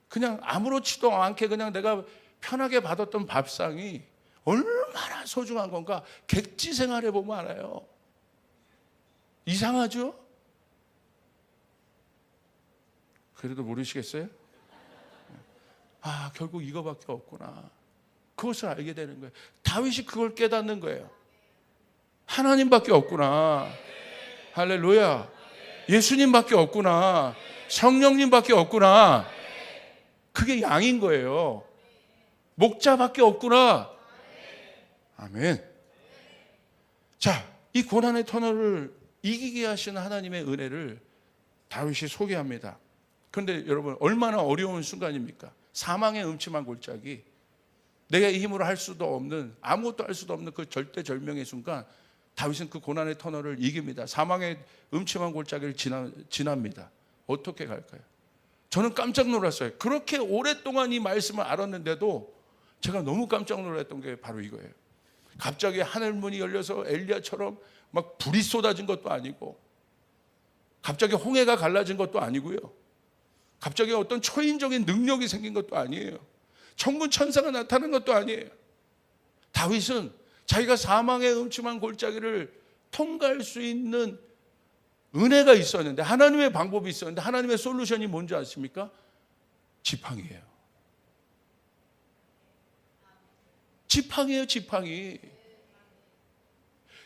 그냥 아무렇지도 않게 그냥 내가 편하게 받았던 밥상이 얼마나 소중한 건가 객지 생활해 보면 알아요. 이상하죠? 그래도 모르시겠어요? 아, 결국 이거밖에 없구나. 그것을 알게 되는 거예요. 다윗이 그걸 깨닫는 거예요. 하나님밖에 없구나. 할렐루야. 예수님밖에 없구나. 성령님밖에 없구나. 그게 양인 거예요. 목자밖에 없구나. 아멘. 자, 이 고난의 터널을 이기게 하시는 하나님의 은혜를 다윗이 소개합니다. 그런데 여러분, 얼마나 어려운 순간입니까? 사망의 음침한 골짜기, 내가 이 힘으로 할 수도 없는, 아무것도 할 수도 없는 그 절대절명의 순간, 다윗은 그 고난의 터널을 이깁니다. 사망의 음침한 골짜기를 지납니다. 어떻게 갈까요? 저는 깜짝 놀랐어요. 그렇게 오랫동안 이 말씀을 알았는데도 제가 너무 깜짝 놀랐던 게 바로 이거예요. 갑자기 하늘문이 열려서 엘리야처럼 막 불이 쏟아진 것도 아니고, 갑자기 홍해가 갈라진 것도 아니고요, 갑자기 어떤 초인적인 능력이 생긴 것도 아니에요. 천군 천사가 나타난 것도 아니에요. 다윗은 자기가 사망의 음침한 골짜기를 통과할 수 있는 은혜가 있었는데, 하나님의 방법이 있었는데, 하나님의 솔루션이 뭔지 아십니까? 지팡이에요. 지팡이에요, 지팡이.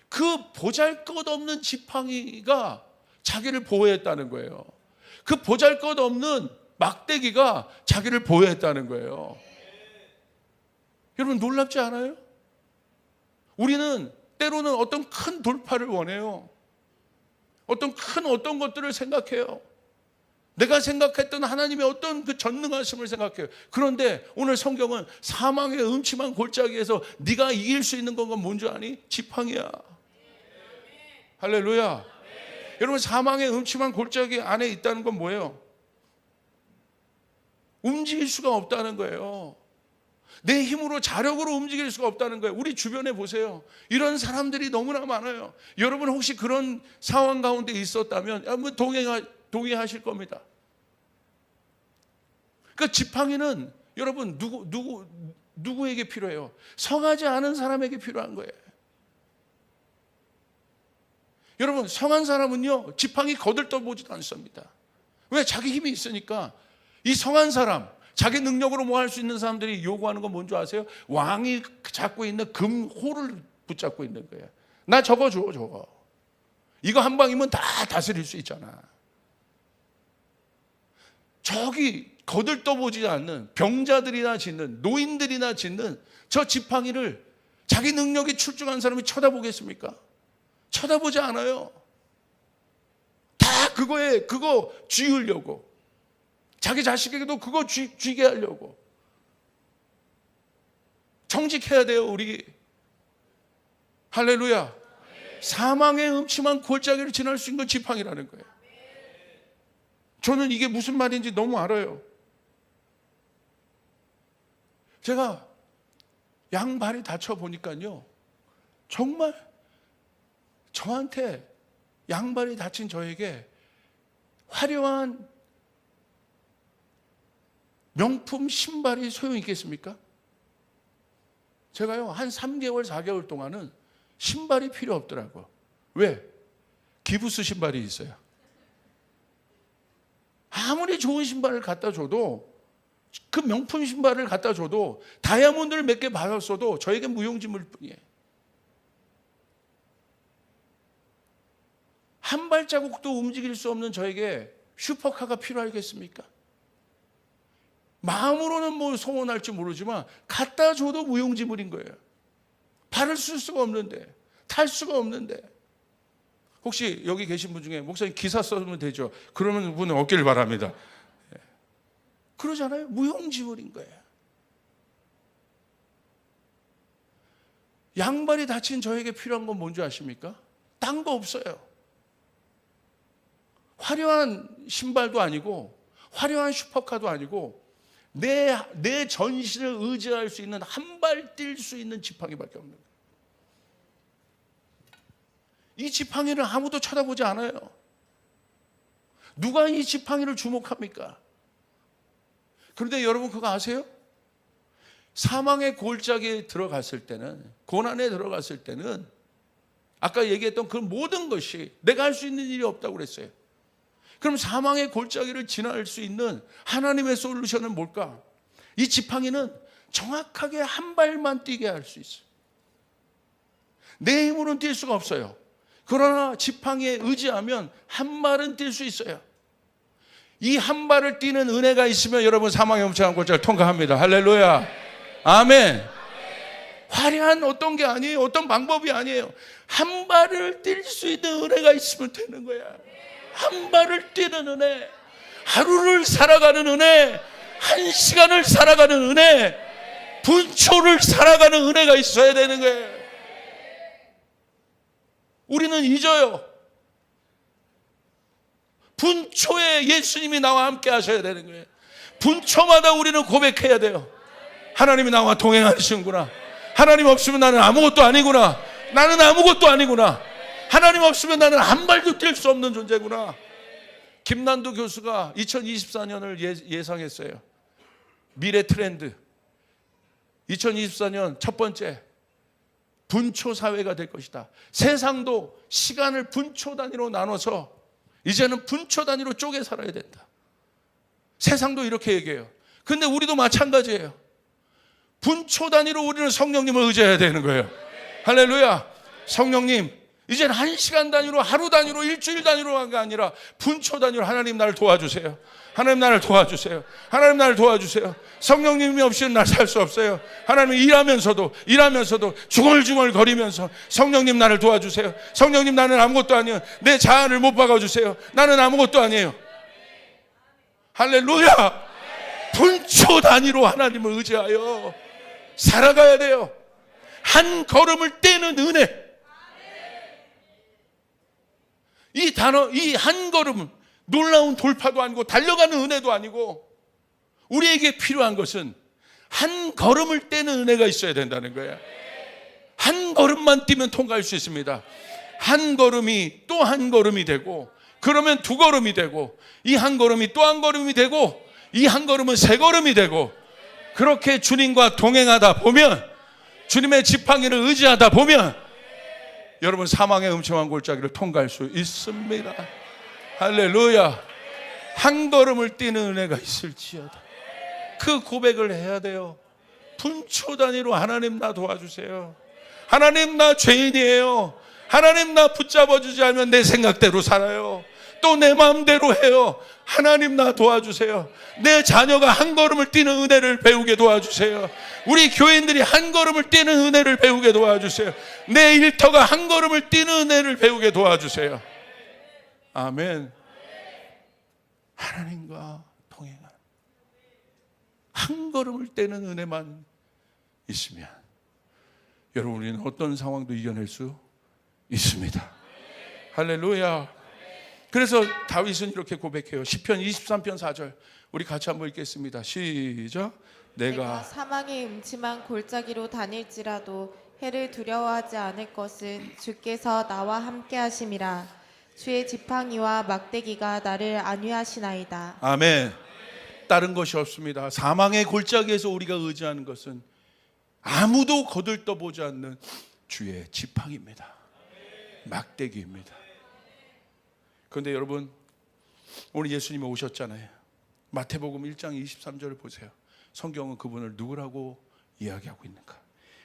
그 보잘것없는 지팡이가 자기를 보호했다는 거예요. 그 보잘것없는 막대기가 자기를 보호했다는 거예요. 여러분, 놀랍지 않아요? 우리는 때로는 어떤 큰 돌파를 원해요. 어떤 것들을 생각해요. 내가 생각했던 하나님의 어떤 그 전능하심을 생각해요. 그런데 오늘 성경은 사망의 음침한 골짜기에서 네가 이길 수 있는 건 뭔지 아니? 지팡이야. 할렐루야. 여러분, 사망의 음침한 골짜기 안에 있다는 건 뭐예요? 움직일 수가 없다는 거예요. 내 힘으로, 자력으로 움직일 수가 없다는 거예요. 우리 주변에 보세요. 이런 사람들이 너무나 많아요. 여러분 혹시 그런 상황 가운데 있었다면 동의하실 겁니다. 그러니까 지팡이는 여러분 누구에게 필요해요? 성하지 않은 사람에게 필요한 거예요. 여러분, 성한 사람은요, 지팡이 거들떠보지도 않습니다. 왜? 자기 힘이 있으니까. 이 성한 사람, 자기 능력으로 뭐 할 수 있는 사람들이 요구하는 건 뭔지 아세요? 왕이 잡고 있는 금호를 붙잡고 있는 거예요. 나 저거 줘, 저거. 이거 한 방이면 다 다스릴 수 있잖아. 저기 거들떠보지 않는 병자들이나 짓는, 노인들이나 짓는 저 지팡이를 자기 능력이 출중한 사람이 쳐다보겠습니까? 쳐다보지 않아요. 다 그거 쥐으려고, 자기 자식에게도 그거 쥐게 하려고. 정직해야 돼요, 우리. 할렐루야. 사망의 음침한 골짜기를 지날 수 있는 건 지팡이라는 거예요. 저는 이게 무슨 말인지 너무 알아요. 제가 양발이 다쳐 보니까요, 정말 저한테, 양발이 다친 저에게 화려한 명품 신발이 소용이 있겠습니까? 제가요, 한 3개월, 4개월 동안은 신발이 필요 없더라고요. 왜? 기부스 신발이 있어요. 아무리 좋은 신발을 갖다 줘도, 그 명품 신발을 갖다 줘도, 다이아몬드를 몇 개 받았어도 저에게 무용지물 뿐이에요. 한 발자국도 움직일 수 없는 저에게 슈퍼카가 필요하겠습니까? 마음으로는 뭐 소원할지 모르지만 갖다 줘도 무용지물인 거예요. 발을 쓸 수가 없는데, 탈 수가 없는데. 혹시 여기 계신 분 중에 목사님 기사 써면 되죠? 그러면 분은 없기를 바랍니다. 그러잖아요. 무용지물인 거예요. 양발이 다친 저에게 필요한 건 뭔지 아십니까? 딴 거 없어요. 화려한 신발도 아니고, 화려한 슈퍼카도 아니고, 내 전신을 의지할 수 있는, 한 발 뛸 수 있는 지팡이밖에 없는 거예요. 이 지팡이를 아무도 쳐다보지 않아요. 누가 이 지팡이를 주목합니까? 그런데 여러분 그거 아세요? 사망의 골짜기에 들어갔을 때는, 고난에 들어갔을 때는, 아까 얘기했던 그 모든 것이 내가 할 수 있는 일이 없다고 그랬어요. 그럼 사망의 골짜기를 지날 수 있는 하나님의 솔루션은 뭘까? 이 지팡이는 정확하게 한 발만 뛰게 할 수 있어요. 내 힘으로는 뛸 수가 없어요. 그러나 지팡이에 의지하면 한 발은 뛸 수 있어요. 이 한 발을 뛰는 은혜가 있으면 여러분 사망의 음침한 골짜기를 통과합니다. 할렐루야. 아멘. 화려한 어떤 게 아니에요. 어떤 방법이 아니에요. 한 발을 뛸 수 있는 은혜가 있으면 되는 거야. 한 발을 뛰는 은혜, 하루를 살아가는 은혜, 한 시간을 살아가는 은혜, 분초를 살아가는 은혜가 있어야 되는 거예요. 우리는 잊어요. 분초에 예수님이 나와 함께 하셔야 되는 거예요. 분초마다 우리는 고백해야 돼요. 하나님이 나와 동행하시는구나. 하나님 없으면 나는 아무것도 아니구나. 나는 아무것도 아니구나. 하나님 없으면 나는 한 발도 뛸 수 없는 존재구나. 김난도 교수가 2024년을 예상했어요. 미래 트렌드. 2024년 첫 번째, 분초 사회가 될 것이다. 세상도 시간을 분초 단위로 나눠서 이제는 분초 단위로 쪼개 살아야 된다. 세상도 이렇게 얘기해요. 근데 우리도 마찬가지예요. 분초 단위로 우리는 성령님을 의지해야 되는 거예요. 할렐루야. 성령님, 이제는 한 시간 단위로, 하루 단위로, 일주일 단위로 한 게 아니라 분초 단위로 하나님 나를 도와주세요. 하나님 나를 도와주세요. 하나님 나를 도와주세요. 성령님이 없이는 날 살 수 없어요. 하나님 일하면서도 중얼중얼 거리면서 성령님 나를 도와주세요. 성령님 나는 아무것도 아니에요. 내 자아를 못 박아주세요. 나는 아무것도 아니에요. 할렐루야. 분초 단위로 하나님을 의지하여 살아가야 돼요. 한 걸음을 떼는 은혜. 이 단어, 이 한 걸음은 놀라운 돌파도 아니고 달려가는 은혜도 아니고, 우리에게 필요한 것은 한 걸음을 떼는 은혜가 있어야 된다는 거예요. 한 걸음만 뛰면 통과할 수 있습니다. 한 걸음이 또 한 걸음이 되고, 그러면 두 걸음이 되고, 이 한 걸음이 또 한 걸음이 되고, 이 한 걸음은 세 걸음이 되고, 그렇게 주님과 동행하다 보면, 주님의 지팡이를 의지하다 보면 여러분 사망의 음침한 골짜기를 통과할 수 있습니다. 할렐루야. 한 걸음을 뛰는 은혜가 있을지어다. 그 고백을 해야 돼요. 분초 단위로 하나님 나 도와주세요. 하나님 나 죄인이에요. 하나님 나 붙잡아 주지 않으면 내 생각대로 살아요. 또 내 마음대로 해요. 하나님 나 도와주세요. 내 자녀가 한 걸음을 뛰는 은혜를 배우게 도와주세요. 우리 교인들이 한 걸음을 뛰는 은혜를 배우게 도와주세요. 내 일터가 한 걸음을 뛰는 은혜를 배우게 도와주세요. 아멘. 하나님과 동행한 한 걸음을 떼는 은혜만 있으면 여러분 우리는 어떤 상황도 이겨낼 수 있습니다. 할렐루야. 그래서 다윗은 이렇게 고백해요. 시편 23편 4절 우리 같이 한번 읽겠습니다. 시작. 내가 사망의 음침한 골짜기로 다닐지라도 해를 두려워하지 않을 것은 주께서 나와 함께 하심이라. 주의 지팡이와 막대기가 나를 안위하시나이다. 아멘. 다른 것이 없습니다. 사망의 골짜기에서 우리가 의지하는 것은 아무도 거들떠보지 않는 주의 지팡이입니다. 막대기입니다. 그런데 여러분 오늘 예수님이 오셨잖아요. 마태복음 1장 23절을 보세요. 성경은 그분을 누구라고 이야기하고 있는가?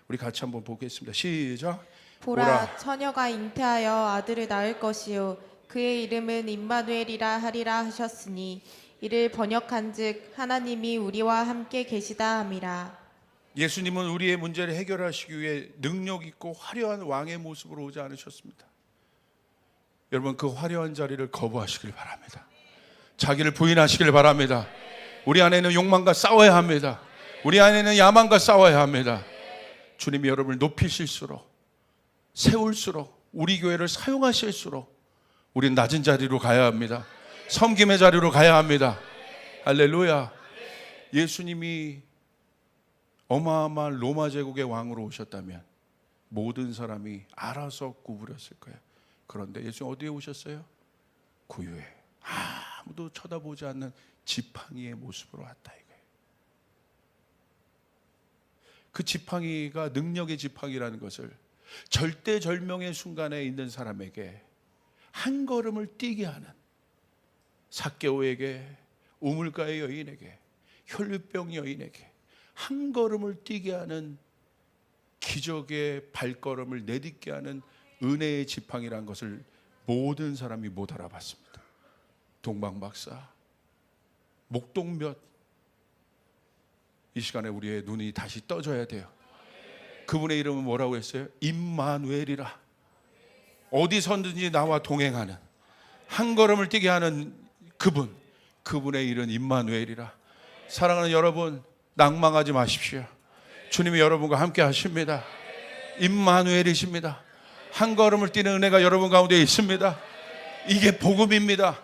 우리 같이 한번 보겠습니다. 시작. 보라, 처녀가 잉태하여 아들을 낳을 것이요 그의 이름은 임마누엘이라 하리라 하셨으니 이를 번역한즉 하나님이 우리와 함께 계시다 함이라. 예수님은 우리의 문제를 해결하시기 위해 능력 있고 화려한 왕의 모습으로 오지 않으셨습니다. 여러분 그 화려한 자리를 거부하시길 바랍니다. 자기를 부인하시길 바랍니다. 우리 안에는 욕망과 싸워야 합니다. 우리 안에는 야망과 싸워야 합니다. 주님이 여러분을 높이실수록 세울수록 우리 교회를 사용하실수록 우리는 낮은 자리로 가야 합니다. 섬김의 자리로 가야 합니다. 할렐루야. 예수님이 어마어마한 로마 제국의 왕으로 오셨다면 모든 사람이 알아서 구부렸을 거예요. 그런데 예수님 어디에 오셨어요? 구유에 아무도 쳐다보지 않는 지팡이의 모습으로 왔다 이거예요. 그 지팡이가 능력의 지팡이라는 것을 절대절명의 순간에 있는 사람에게 한 걸음을 뛰게 하는 삭개오에게, 우물가의 여인에게, 혈류병 여인에게 한 걸음을 뛰게 하는 기적의 발걸음을 내딛게 하는 은혜의 지팡이라는 것을 모든 사람이 못 알아봤습니다. 동방박사, 목동몇, 이 시간에 우리의 눈이 다시 떠져야 돼요. 그분의 이름은 뭐라고 했어요? 임마누엘이라. 어디서든지 나와 동행하는, 한 걸음을 뛰게 하는 그분의 이름 임마누엘이라. 사랑하는 여러분, 낭망하지 마십시오. 주님이 여러분과 함께 하십니다. 임마누엘이십니다. 한 걸음을 뛰는 은혜가 여러분 가운데 있습니다. 이게 복음입니다.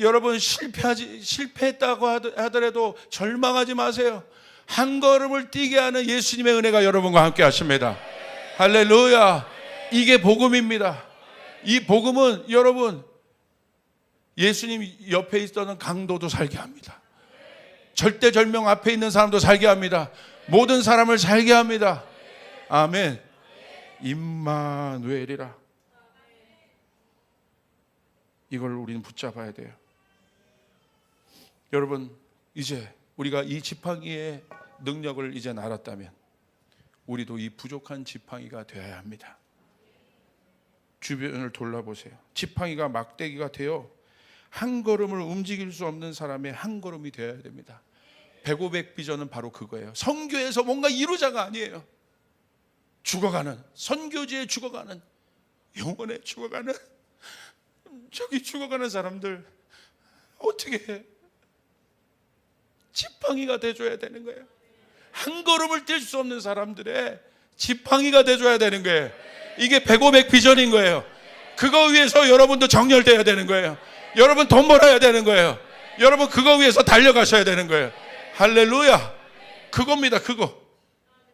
여러분 실패했다고 하더라도 절망하지 마세요. 한 걸음을 뛰게 하는 예수님의 은혜가 여러분과 함께 하십니다. 할렐루야. 이게 복음입니다. 이 복음은 여러분, 예수님 옆에 있던 강도도 살게 합니다. 절대절명 앞에 있는 사람도 살게 합니다. 모든 사람을 살게 합니다. 아멘. 임마누엘이라. 이걸 우리는 붙잡아야 돼요. 여러분, 이제 우리가 이 지팡이의 능력을 이제 알았다면 우리도 이 부족한 지팡이가 되어야 합니다. 주변을 돌아보세요. 지팡이가 막대기가 되어 한 걸음을 움직일 수 없는 사람의 한 걸음이 되어야 됩니다. 100~500 비전은 바로 그거예요. 선교에서 뭔가 이루자가 아니에요. 죽어가는, 선교지에 죽어가는, 영혼에 죽어가는, 저기 죽어가는 사람들 어떻게 해? 지팡이가 돼줘야 되는 거예요. 한 걸음을 뛸 수 없는 사람들의 지팡이가 돼줘야 되는 거예요. 이게 100~500 비전인 거예요. 그거 위해서 여러분도 정렬돼야 되는 거예요. 여러분 돈 벌어야 되는 거예요. 여러분 그거 위해서 달려가셔야 되는 거예요. 할렐루야. 그겁니다. 그거.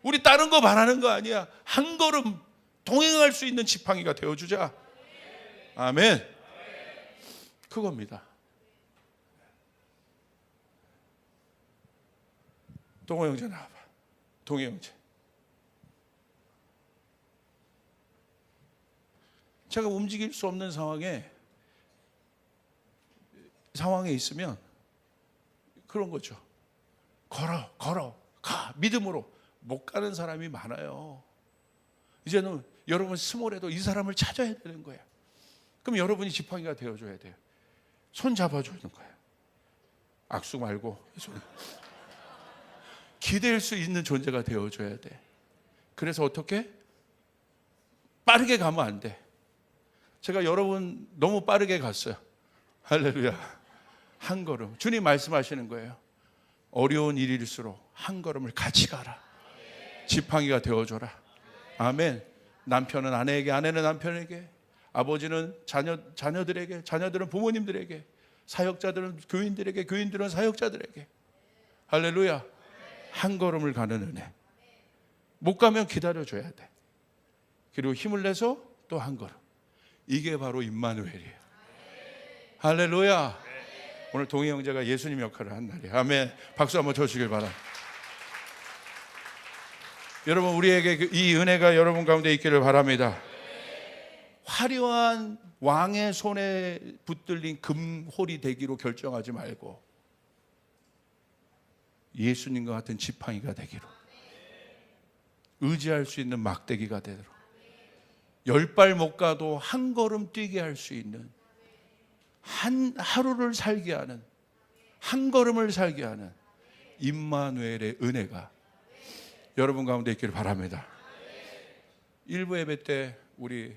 우리 다른 거 바라는 거 아니야. 한 걸음 동행할 수 있는 지팡이가 되어주자. 아멘. 그겁니다. 동호 형제 나와봐. 동호 형제. 제가 움직일 수 없는 상황에 있으면 그런 거죠. 가. 믿음으로 못 가는 사람이 많아요. 이제는 여러분 스몰에도 이 사람을 찾아야 되는 거예요. 그럼 여러분이 지팡이가 되어줘야 돼요. 손 잡아주는 거예요. 악수 말고 기댈 수 있는 존재가 되어줘야 돼. 그래서 어떻게? 빠르게 가면 안 돼. 제가 여러분 너무 빠르게 갔어요. 할렐루야. 한 걸음. 주님 말씀하시는 거예요. 어려운 일일수록 한 걸음을 같이 가라. 지팡이가 되어줘라. 아멘. 남편은 아내에게, 아내는 남편에게, 아버지는 자녀들에게, 자녀들은 부모님들에게, 사역자들은 교인들에게, 교인들은 사역자들에게. 할렐루야. 한 걸음을 가는 은혜. 못 가면 기다려줘야 돼. 그리고 힘을 내서 또 한 걸음. 이게 바로 임마누엘이에요. 할렐루야. 오늘 동희 형제가 예수님 역할을 한 날이에요. 아멘. 박수 한번 쳐주시길 바랍니다. 여러분, 우리에게 이 은혜가 여러분 가운데 있기를 바랍니다. 화려한 왕의 손에 붙들린 금홀이 되기로 결정하지 말고 예수님과 같은 지팡이가 되기로, 의지할 수 있는 막대기가 되도록, 10발 못 가도 한 걸음 뛰게 할 수 있는, 하루를 살게 하는, 한 걸음을 살게 하는 임마누엘의 은혜가 여러분 가운데 있기를 바랍니다. 일부 예배 때 우리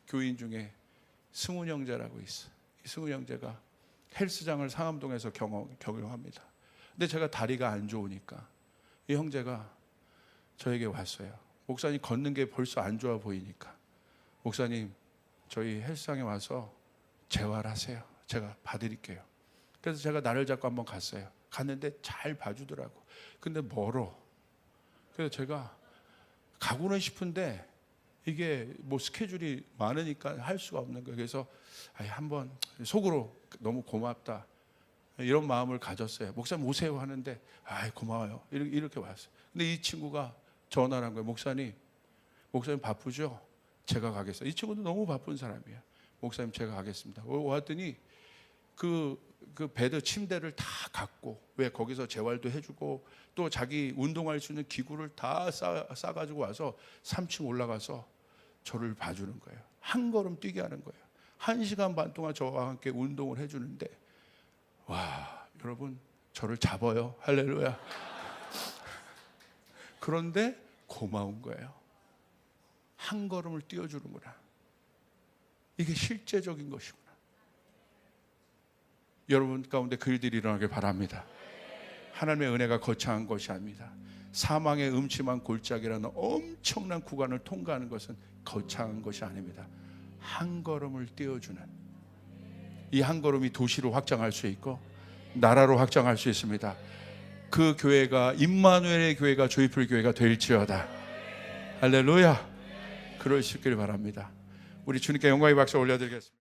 교인 중에 승훈 형제라고 있어. 이 승훈 형제가 헬스장을 상암동에서 경영합니다. 근데 제가 다리가 안 좋으니까 이 형제가 저에게 왔어요. 목사님, 걷는 게 벌써 안 좋아 보이니까 목사님, 저희 헬스장에 와서 재활하세요. 제가 봐드릴게요. 그래서 제가 나를 잡고 한번 갔어요. 갔는데 잘 봐주더라고. 근데 멀어. 그래서 제가 가고는 싶은데 이게 뭐 스케줄이 많으니까 할 수가 없는 거예요. 그래서 한번 속으로 너무 고맙다 이런 마음을 가졌어요. 목사님 오세요 하는데 고마워요. 이렇게 왔어요. 근데 이 친구가 전화를 한 거예요. 목사님 바쁘죠? 제가 가겠어요. 이 친구도 너무 바쁜 사람이에요. 목사님 제가 가겠습니다. 왔더니 그 베드 침대를 다 갖고, 왜 거기서 재활도 해주고 또 자기 운동할 수 있는 기구를 다 싸가지고 와서 3층 올라가서 저를 봐주는 거예요. 한 걸음 뛰게 하는 거예요. 1시간 반 동안 저와 함께 운동을 해주는데, 와, 여러분 저를 잡아요. 할렐루야. 그런데 고마운 거예요. 한 걸음을 띄워주는구나. 이게 실제적인 것이구나. 여러분 가운데 그 일들이 일어나길 바랍니다. 하나님의 은혜가 거창한 것이 아닙니다. 사망의 음침한 골짜기라는 엄청난 구간을 통과하는 것은 거창한 것이 아닙니다. 한 걸음을 띄워주는, 이 한 걸음이 도시로 확장할 수 있고 나라로 확장할 수 있습니다. 그 교회가 임마누엘의 교회가 조이풀 교회가 될지어다. 할렐루야. 그럴 수 있기를 바랍니다. 우리 주님께 영광의 박수 올려드리겠습니다.